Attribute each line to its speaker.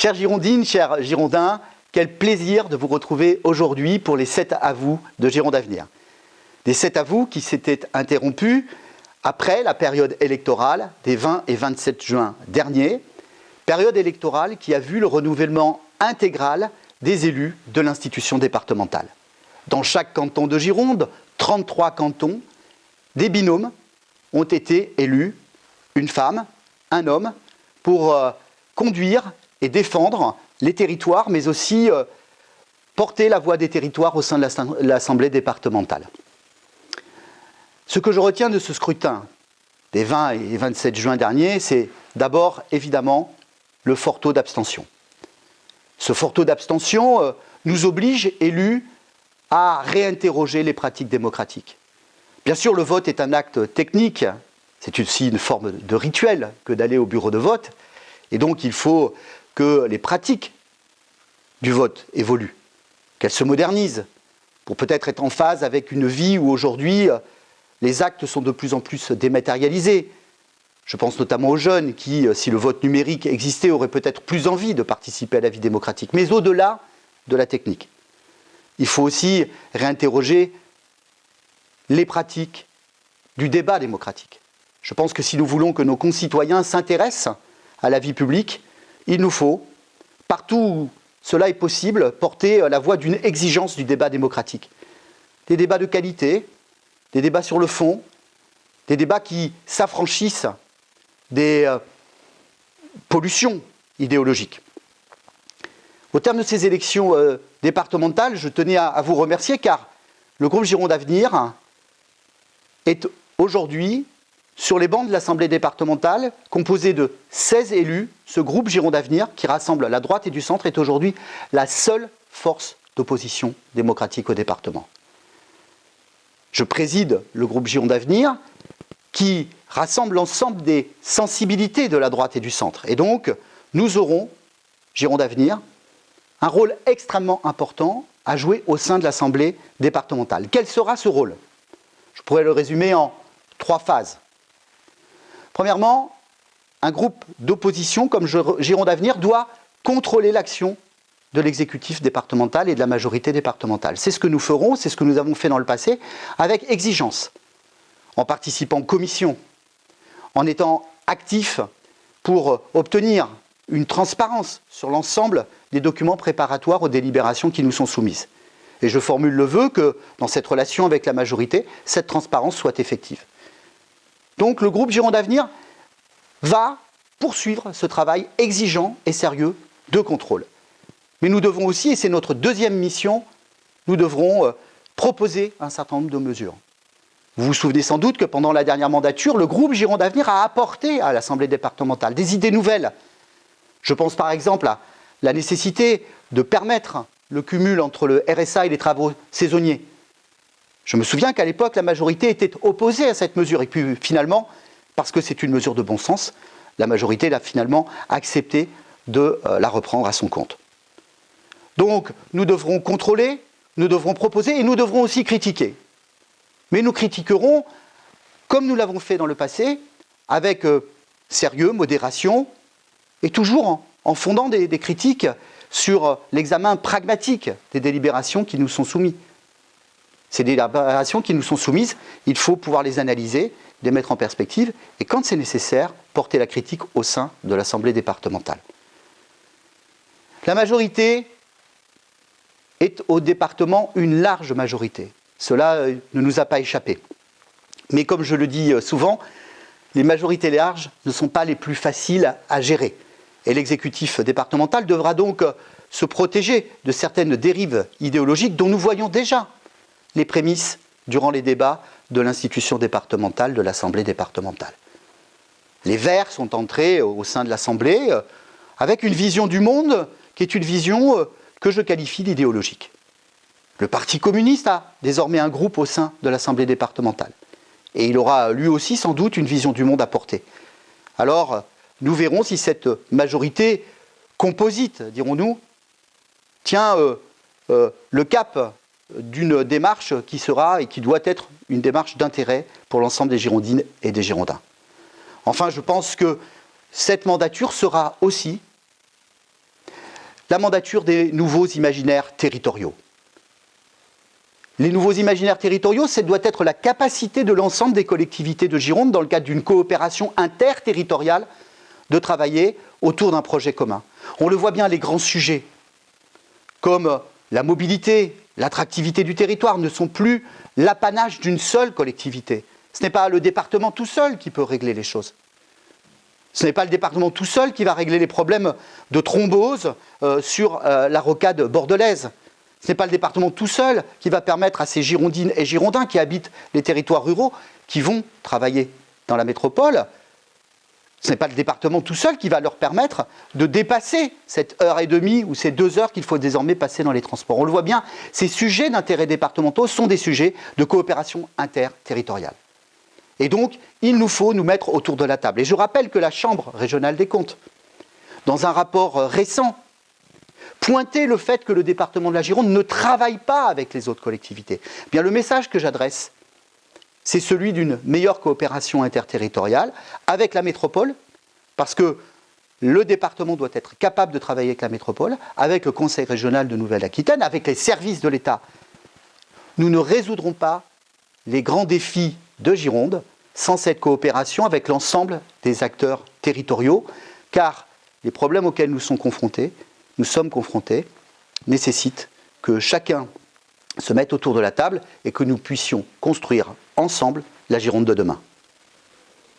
Speaker 1: Chères Girondines, chers Girondins, quel plaisir de vous retrouver aujourd'hui pour les 7 à vous de Gironde Avenir. Des 7 à vous qui s'étaient interrompus après la période électorale des 20 et 27 juin dernier, période électorale qui a vu le renouvellement intégral des élus de l'institution départementale. Dans chaque canton de Gironde, 33 cantons, des binômes ont été élus, une femme, un homme, pour conduire et défendre les territoires, mais aussi porter la voix des territoires au sein de l'Assemblée départementale. Ce que je retiens de ce scrutin des 20 et 27 juin dernier, c'est d'abord, évidemment, le fort taux d'abstention. Ce fort taux d'abstention nous oblige, élus, à réinterroger les pratiques démocratiques. Bien sûr, le vote est un acte technique, c'est aussi une forme de rituel que d'aller au bureau de vote, et donc il faut que les pratiques du vote évoluent, qu'elles se modernisent, pour peut-être être en phase avec une vie où aujourd'hui les actes sont de plus en plus dématérialisés. Je pense notamment aux jeunes qui, si le vote numérique existait, auraient peut-être plus envie de participer à la vie démocratique. Mais au-delà de la technique, il faut aussi réinterroger les pratiques du débat démocratique. Je pense que si nous voulons que nos concitoyens s'intéressent à la vie publique, il nous faut, partout où cela est possible, porter la voix d'une exigence du débat démocratique. Des débats de qualité, des débats sur le fond, des débats qui s'affranchissent des pollutions idéologiques. Au terme de ces élections départementales, je tenais à vous remercier car le groupe Gironde Avenir est aujourd'hui sur les bancs de l'Assemblée départementale, composé de 16 élus. Ce groupe Gironde Avenir, qui rassemble la droite et du centre, est aujourd'hui la seule force d'opposition démocratique au département. Je préside le groupe Gironde Avenir, qui rassemble l'ensemble des sensibilités de la droite et du centre. Et donc, nous aurons, Gironde Avenir, un rôle extrêmement important à jouer au sein de l'Assemblée départementale. Quel sera ce rôle ? Je pourrais le résumer en 3 phases. Premièrement, un groupe d'opposition comme Gironde Avenir doit contrôler l'action de l'exécutif départemental et de la majorité départementale. C'est ce que nous ferons, c'est ce que nous avons fait dans le passé, avec exigence, en participant aux commissions, en étant actifs pour obtenir une transparence sur l'ensemble des documents préparatoires aux délibérations qui nous sont soumises. Et je formule le vœu que, dans cette relation avec la majorité, cette transparence soit effective. Donc le groupe Gironde Avenir va poursuivre ce travail exigeant et sérieux de contrôle. Mais nous devons aussi, et c'est notre deuxième mission, nous devrons proposer un certain nombre de mesures. Vous vous souvenez sans doute que pendant la dernière mandature, le groupe Gironde Avenir a apporté à l'Assemblée départementale des idées nouvelles. Je pense par exemple à la nécessité de permettre le cumul entre le RSA et les travaux saisonniers. Je me souviens qu'à l'époque, la majorité était opposée à cette mesure. Et puis finalement, parce que c'est une mesure de bon sens, la majorité l'a finalement accepté de la reprendre à son compte. Donc, nous devrons contrôler, nous devrons proposer et nous devrons aussi critiquer. Mais nous critiquerons, comme nous l'avons fait dans le passé, avec sérieux, modération, et toujours en fondant des critiques sur l'examen pragmatique des délibérations qui nous sont soumises. Ces délibérations qui nous sont soumises, il faut pouvoir les analyser, les mettre en perspective, et quand c'est nécessaire, porter la critique au sein de l'Assemblée départementale. La majorité est au département une large majorité. Cela ne nous a pas échappé. Mais comme je le dis souvent, les majorités larges ne sont pas les plus faciles à gérer. Et l'exécutif départemental devra donc se protéger de certaines dérives idéologiques dont nous voyons déjà les prémices durant les débats de l'institution départementale, de l'Assemblée départementale. Les Verts sont entrés au sein de l'Assemblée avec une vision du monde qui est une vision que je qualifie d'idéologique. Le Parti communiste a désormais un groupe au sein de l'Assemblée départementale. Et il aura lui aussi sans doute une vision du monde à porter. Alors, nous verrons si cette majorité composite, dirons-nous, tient le cap d'une démarche qui sera et qui doit être une démarche d'intérêt pour l'ensemble des Girondines et des Girondins. Enfin, je pense que cette mandature sera aussi la mandature des nouveaux imaginaires territoriaux. Les nouveaux imaginaires territoriaux, ça doit être la capacité de l'ensemble des collectivités de Gironde, dans le cadre d'une coopération interterritoriale, de travailler autour d'un projet commun. On le voit bien, les grands sujets, comme la mobilité, l'attractivité du territoire, ne sont plus l'apanage d'une seule collectivité. Ce n'est pas le département tout seul qui peut régler les choses. Ce n'est pas le département tout seul qui va régler les problèmes de thrombose sur la rocade bordelaise. Ce n'est pas le département tout seul qui va permettre à ces Girondines et Girondins qui habitent les territoires ruraux, qui vont travailler dans la métropole, ce n'est pas le département tout seul qui va leur permettre de dépasser cette heure et demie ou ces 2 heures qu'il faut désormais passer dans les transports. On le voit bien, ces sujets d'intérêt départementaux sont des sujets de coopération interterritoriale. Et donc, il nous faut nous mettre autour de la table. Et je rappelle que la Chambre régionale des comptes, dans un rapport récent, pointait le fait que le département de la Gironde ne travaille pas avec les autres collectivités. Eh bien, le message que j'adresse, c'est celui d'une meilleure coopération interterritoriale avec la métropole, parce que le département doit être capable de travailler avec la métropole, avec le Conseil régional de Nouvelle-Aquitaine, avec les services de l'État. Nous ne résoudrons pas les grands défis de Gironde sans cette coopération avec l'ensemble des acteurs territoriaux, car les problèmes auxquels nous sommes confrontés, nécessitent que chacun se mette autour de la table et que nous puissions construire ensemble la Gironde de demain.